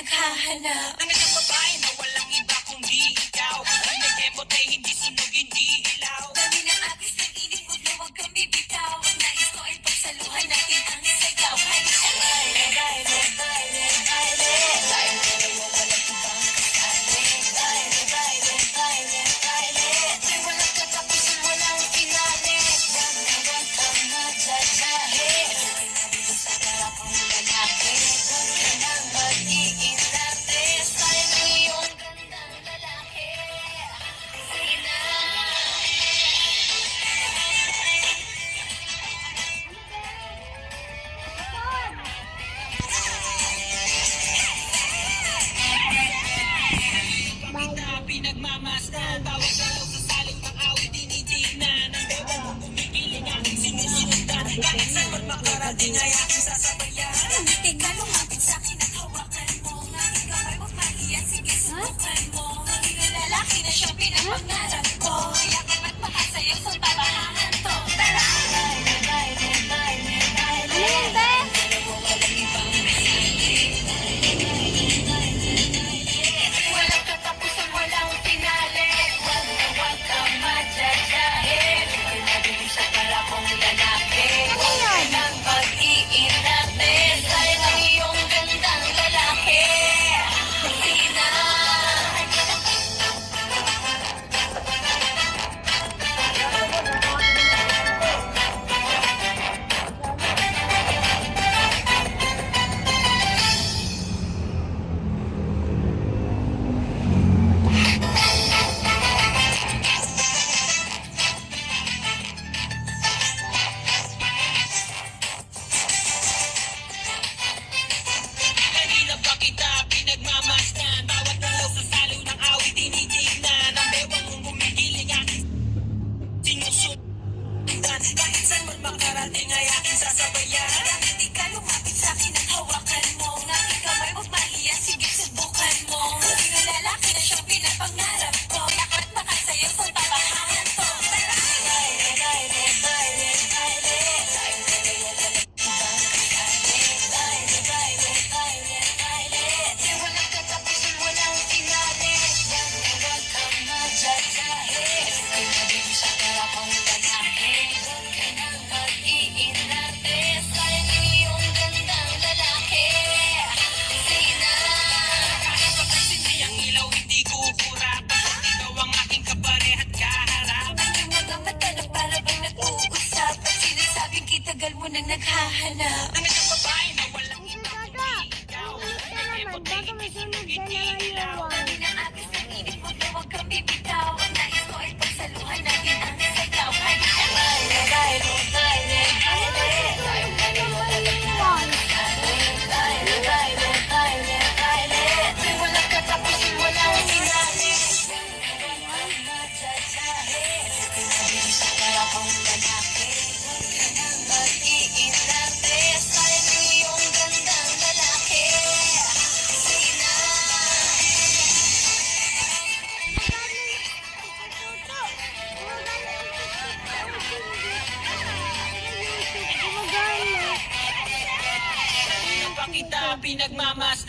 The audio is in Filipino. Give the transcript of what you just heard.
naghahanap. Ang isang babae na walang iba kundi ikaw. Hindi may kemote, hindi sunog, hindi ilaw. Dami ng agos ng init, huwag na huwag kang bibitaw. Ang nais ko ay pagsaluhan natin ang sigaw. Halika baile, baile, baile, baile. Tayong dalawa walang ibang kasali. Baile, baile, baile, baile. Di walang katapusan, walang finale. Wag na wag kang madadahe. Lugay na dito sa harap ang lalaki. Huwag ka nang mag-iinarte. Sayang ang iyong gandang lalaki. Sige na. Kita pinagmamasdan, bawat galaw sa salong ng awit tinitignan. Ang dewa mong kumikiling aking sinusundan. Kahit saan man makarating ay aking sasabayan. Tingnan mo, mapit sa'kin at hawakan mo. Ngayong kamay mo, mahiya, sige subukan mo. Maging lalaki na siyang pinapangarap ko. Yakap at makasayaw sa tabahan to. Tara! Baile, baile, baile, baile. Dalawa walang ibang kasali. Baile, baile, baile, baile. Walang katapusan, walang finale. Wag na wag kang madadahe. Lugay na din sa para kong lalaki. Huwag ka nang mag-iinarte. Sayang ang iyong gandang lalaki. Sige na. Kanina pa kita pinagmamasdan, bawat galaw sa salong ng awit tinitignan. Ang dewa mong kumikiling aking sinusundan. Kahit saan man makarating ay aking sasabayan. Hindi ka lumapit sa'kin at hawakan mo. Ngayong kamay mo, mahiya, sige subukan mo. Maging lalaki na siyang pinapangarap ko. Yakap at makasayaw sa tabahan to. Tara! Baile, baile, baile, baile. Tayong dalawa walang ibang kasali. Baile, baile, baile, baile. Di walang katapusan, walang finale. Wag na wag kang madadahe. Lugay na din sa harap ang lalaki. Huwag ka nang mag-iinarte. Sayang ang iyong gandang lalaki. Sige na. Kahit pagkasindi ang ilaw, hindi kukurap. Basta ikaw ang aking kaparehat kaharap. Ang mga mata na para bang nag-uusap. At sinasabing kitagal mo nang naghahanap. Ang isang babae na walang iba kundi ikaw. Hindi may kemote, hindi sunog, hindi ilaw. Dami ng agos ng init, huwag na huwag kang bibitaw. Ang nais ko ay pagsaluhan natin ang sigaw. Halika baile, baile, baile, baile. Tayong dalawa walang ibang kasali. Baile, baile, baile, baile. Di walang katapusan, walang finale. Wag kang madadahe. Lugay na din sa harap ang lalaki. Huwag ka nang mag-iinarte. Sayang ang iyong gandang lalaki. Sige na. Kanina pa kita pinagmamasdan.